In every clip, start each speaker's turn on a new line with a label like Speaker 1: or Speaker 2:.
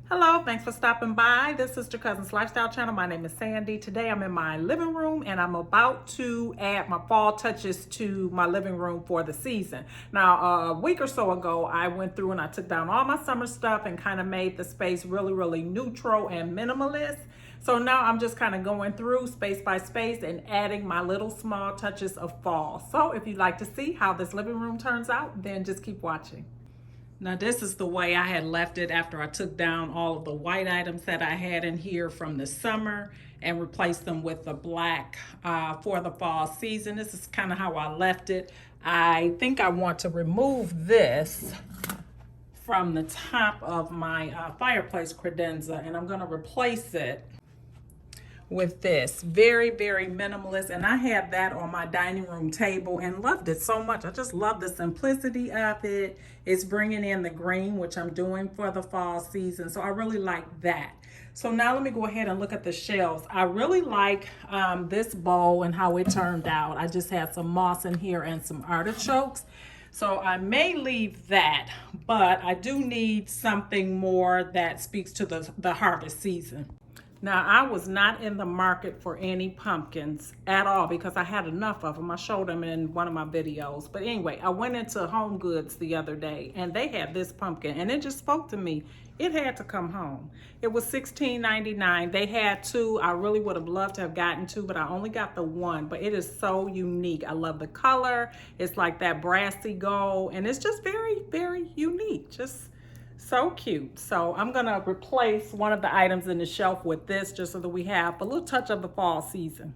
Speaker 1: Hello, thanks for stopping by. This is your cousin's lifestyle channel. My name is Sandy. Today I'm in my living room and I'm about to add my fall touches to my living room for the season. Now, a week or so ago, I went through and I took down all my summer stuff and kind of made the space really neutral and minimalist. So now I'm just kind of going through space by space and adding my little small touches of fall. So if you'd like to see how this living room turns out, then just keep watching. Now this is the way I had left it after I took down all of the white items that I had in here from the summer and replaced them with the black for the fall season. This is kind of how I left it. I think I want to remove this from the top of my fireplace credenza, and I'm going to replace it with this very minimalist, and I had that on my dining room table and loved it so much. I just love the simplicity of it. It's bringing in the green, which I'm doing for the fall season, so I really like that. So now let me go ahead and look at the shelves. I really like this bowl and how it turned out. I just had some moss in here and some artichokes, so I may leave that, but I do need something more that speaks to the harvest season. Now, I was not in the market for any pumpkins at all because I had enough of them. I showed them in one of my videos. But anyway, I went into Home Goods the other day and they had this pumpkin and it just spoke to me. It had to come home. It was $16.99. They had two. I really would have loved to have gotten two, but I only got the one. But it is so unique. I love the color. It's like that brassy gold and it's just very unique. Just so cute. So I'm gonna replace one of the items in the shelf with this just so that we have a little touch of the fall season.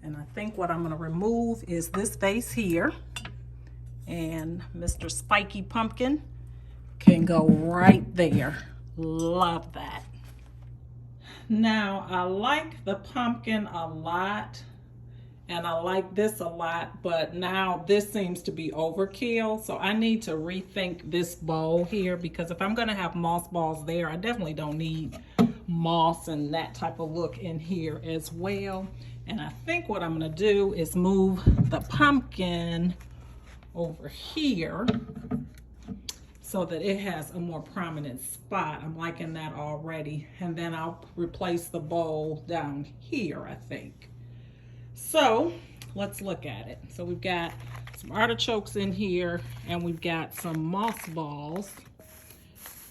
Speaker 1: And I think what I'm gonna remove is this vase here, and Mr. Spiky Pumpkin can go right there. Love that. Now I like the pumpkin a lot and I like this a lot, but now this seems to be overkill. So I need to rethink this bowl here, because if I'm gonna have moss balls there, I definitely don't need moss and that type of look in here as well. And I think what I'm gonna do is move the pumpkin over here so that it has a more prominent spot. I'm liking that already. And then I'll replace the bowl down here, I think. So let's look at it. So we've got some artichokes in here and we've got some moss balls.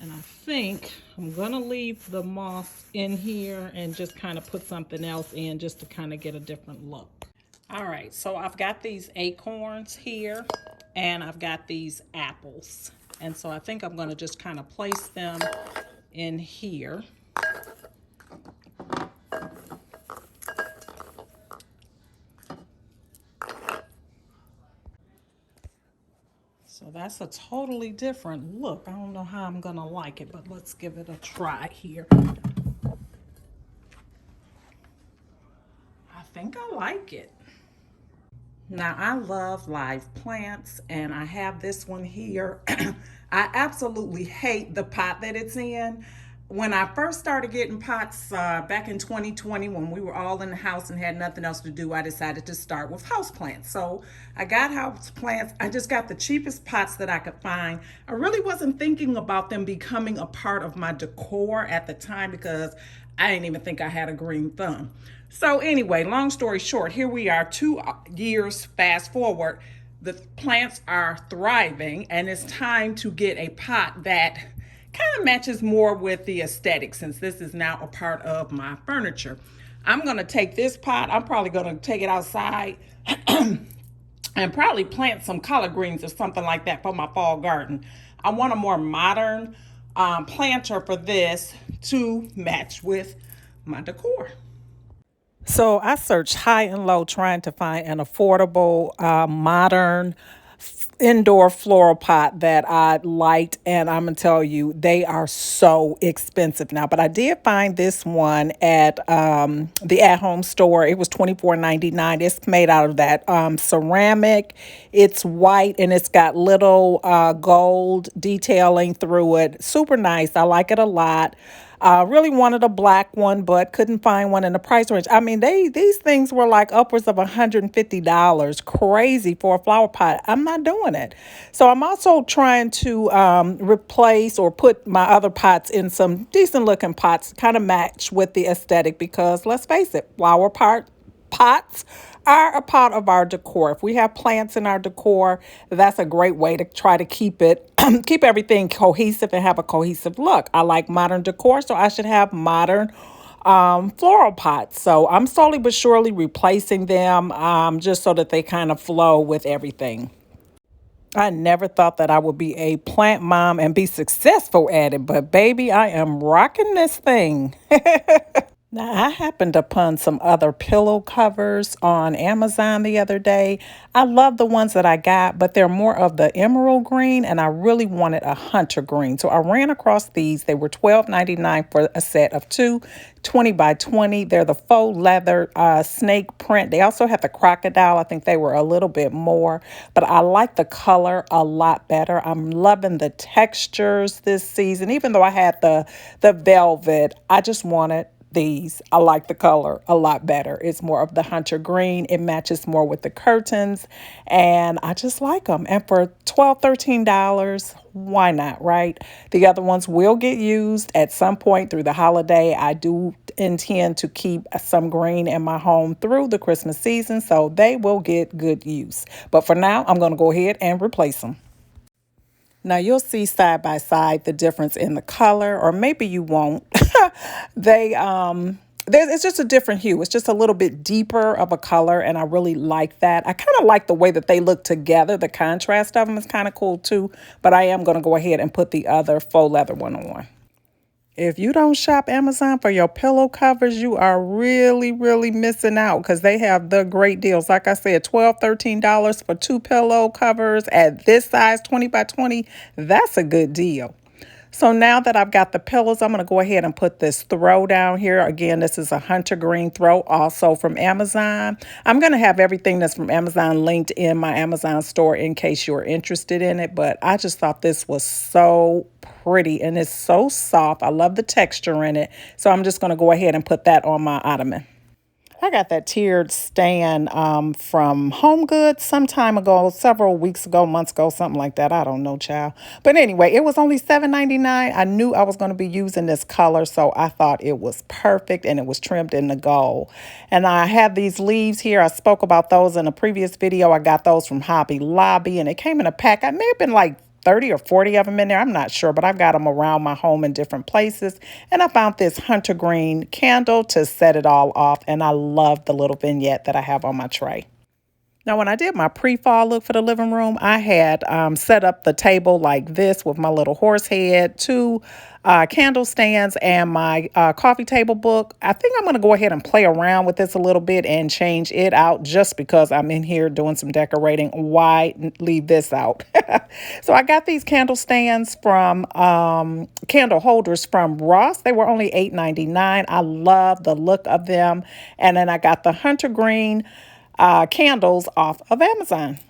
Speaker 1: And I think I'm gonna leave the moss in here and just kind of put something else in just to kind of get a different look. All right, so I've got these acorns here and I've got these apples. And so I think I'm gonna just kind of place them in here. So that's a totally different look. I don't know how I'm gonna like it, but let's give it a try here. I think I like it. Now, I love live plants, and I have this one here. I absolutely hate the pot that it's in. When I first started getting pots back in 2020, when we were all in the house and had nothing else to do, I decided to start with house plants. So I got house plants. I just got the cheapest pots that I could find. I really wasn't thinking about them becoming a part of my decor at the time because I didn't even think I had a green thumb. So anyway, long story short, here we are 2 years fast forward. The plants are thriving and it's time to get a pot that kind of matches more with the aesthetic, since this is now a part of my furniture. I'm gonna take this pot, I'm probably gonna take it outside and probably plant some collard greens or something like that for my fall garden. I want a more modern planter for this to match with my decor. So I searched high and low trying to find an affordable, modern indoor floral pot that I liked, and I'm gonna tell you, they are so expensive now. But I did find this one at the at-home store. It was $24.99. It's made out of that ceramic. It's white and it's got little gold detailing through it. Super nice. I like it a lot. Really wanted a black one, but couldn't find one in the price range. I mean, these things were like upwards of $150. Crazy for a flower pot. I'm not doing doing it. So I'm also trying to replace or put my other pots in some decent looking pots, kind of match with the aesthetic, because let's face it, pots are a part of our decor. If we have plants in our decor, that's a great way to try to keep it, keep everything cohesive and have a cohesive look. I like modern decor, so I should have modern floral pots. So I'm slowly but surely replacing them, just so that they kind of flow with everything. I never thought that I would be a plant mom and be successful at it, but baby, I am rocking this thing. Now, I happened upon some other pillow covers on Amazon the other day. I love the ones that I got, but they're more of the emerald green, and I really wanted a hunter green. So I ran across these. They were $12.99 for a set of two, 20 by 20. They're the faux leather snake print. They also have the crocodile. I think they were a little bit more, but I like the color a lot better. I'm loving the textures this season. Even though I had the velvet, I just wanted these. I like the color a lot better. It's more of the hunter green. It matches more with the curtains, and I just like them. And for $12, $13, why not, right? The other ones will get used at some point through the holiday. I do intend to keep some green in my home through the Christmas season, so they will get good use. But for now, I'm going to go ahead and replace them. Now you'll see side by side the difference in the color, or maybe you won't. It's just a different hue. It's just a little bit deeper of a color, and I really like that. I kind of like the way that they look together. The contrast of them is kind of cool too, but I am going to go ahead and put the other faux leather one on. If you don't shop Amazon for your pillow covers, you are really, really missing out, because they have the great deals. Like I said, $12, $13 for two pillow covers at this size, 20 by 20. That's a good deal. So now that I've got the pillows, I'm going to go ahead and put this throw down here. Again, this is a hunter green throw, also from Amazon. I'm going to have everything that's from Amazon linked in my Amazon store in case you're interested in it. But I just thought this was so pretty, and it's so soft. I love the texture in it. So I'm just going to go ahead and put that on my ottoman. I got that tiered stand from Home Goods some time ago, several weeks ago, months ago, something like that. I don't know, child. But anyway, it was only $7.99. I knew I was going to be using this color, so I thought it was perfect, and it was trimmed in the gold. And I have these leaves here. I spoke about those in a previous video. I got those from Hobby Lobby, and it came in a pack. I may have been like 30 or 40 of them in there. I'm not sure, but I've got them around my home in different places. And I found this hunter green candle to set it all off. And I love the little vignette that I have on my tray. Now, when I did my pre-fall look for the living room, I had set up the table like this with my little horse head, two candle stands, and my coffee table book. I think I'm going to go ahead and play around with this a little bit and change it out, just because I'm in here doing some decorating. Why leave this out? So I got these candle stands from candle holders from Ross. They were only $8.99. I love the look of them. And then I got the hunter green candles off of Amazon.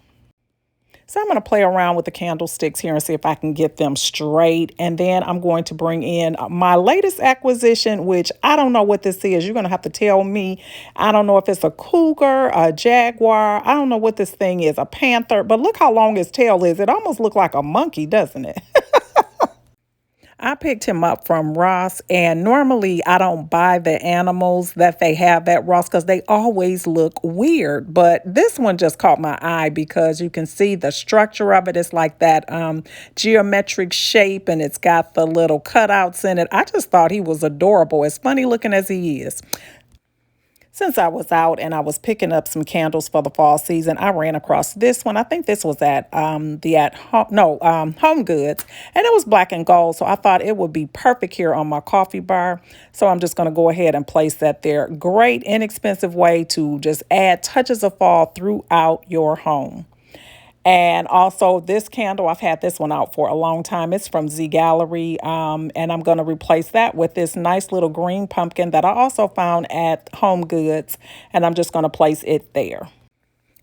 Speaker 1: So I'm going to play around with the candlesticks here and see if I can get them straight. And then I'm going to bring in my latest acquisition, which I don't know what this is. You're going to have to tell me. I don't know if it's a cougar, a jaguar. I don't know what this thing is, a panther. But look how long his tail is. It almost looks like a monkey, doesn't it? I picked him up from Ross, and normally I don't buy the animals that they have at Ross because they always look weird. But this one just caught my eye because you can see the structure of it. It's like that geometric shape, and it's got the little cutouts in it. I just thought he was adorable, as funny looking as he is. Since I was out and I was picking up some candles for the fall season, I ran across this one. I think this was at Home Goods, and it was black and gold. So I thought it would be perfect here on my coffee bar. So I'm just going to go ahead and place that there. Great, inexpensive way to just add touches of fall throughout your home. And also this candle, I've had this one out for a long time. It's from Z Gallery, and I'm going to replace that with this nice little green pumpkin that I also found at Home Goods, and I'm just going to place it there.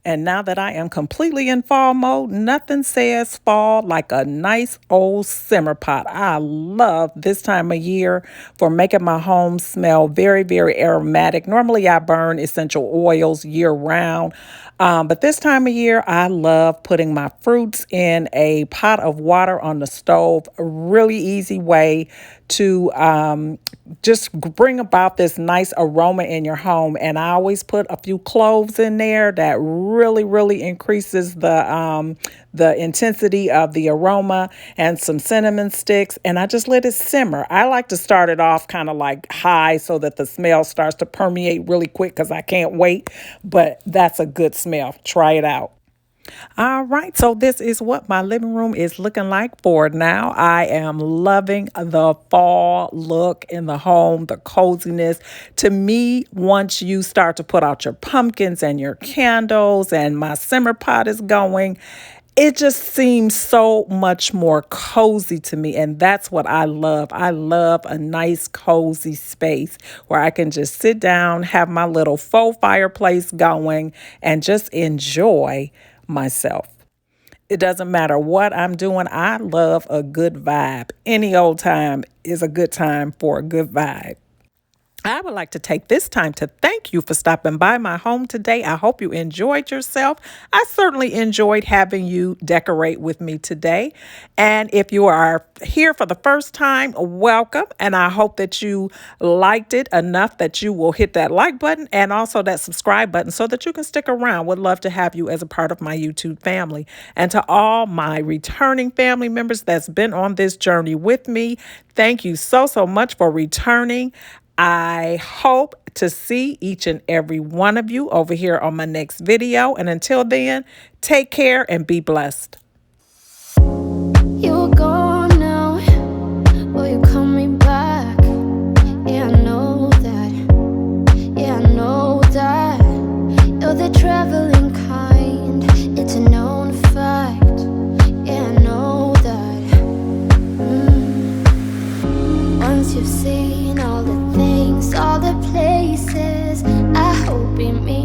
Speaker 1: And now that I am completely in fall mode, nothing says fall like a nice old simmer pot. I love this time of year for making my home smell very, very aromatic. Normally, I burn essential oils year round. But this time of year, I love putting my fruits in a pot of water on the stove. A really easy way to just bring about this nice aroma in your home. And I always put a few cloves in there. That really, really increases the intensity of the aroma, and some cinnamon sticks. And I just let it simmer. I like to start it off kind of like high so that the smell starts to permeate really quick because I can't wait. But that's a good smell. Try it out. All right, so this is what my living room is looking like for now. I am loving the fall look in the home, the coziness. To me, once you start to put out your pumpkins and your candles and my simmer pot is going, it just seems so much more cozy to me. And that's what I love. I love a nice, cozy space where I can just sit down, have my little faux fireplace going, and just enjoy myself. It doesn't matter what I'm doing. I love a good vibe. Any old time is a good time for a good vibe. I would like to take this time to thank you for stopping by my home today. I hope you enjoyed yourself. I certainly enjoyed having you decorate with me today. And if you are here for the first time, welcome. And I hope that you liked it enough that you will hit that like button and also that subscribe button so that you can stick around. Would love to have you as a part of my YouTube family. And to all my returning family members that's been on this journey with me, thank you so, so much for returning. I hope to see each and every one of you over here on my next video. And until then, take care and be blessed.
Speaker 2: You're gone now, will you coming back? Yeah, I know that. Yeah, I know that. You're the traveling kind, it's a known fact. Yeah, I know that. Once you've seen all the things, all the places, I hope it means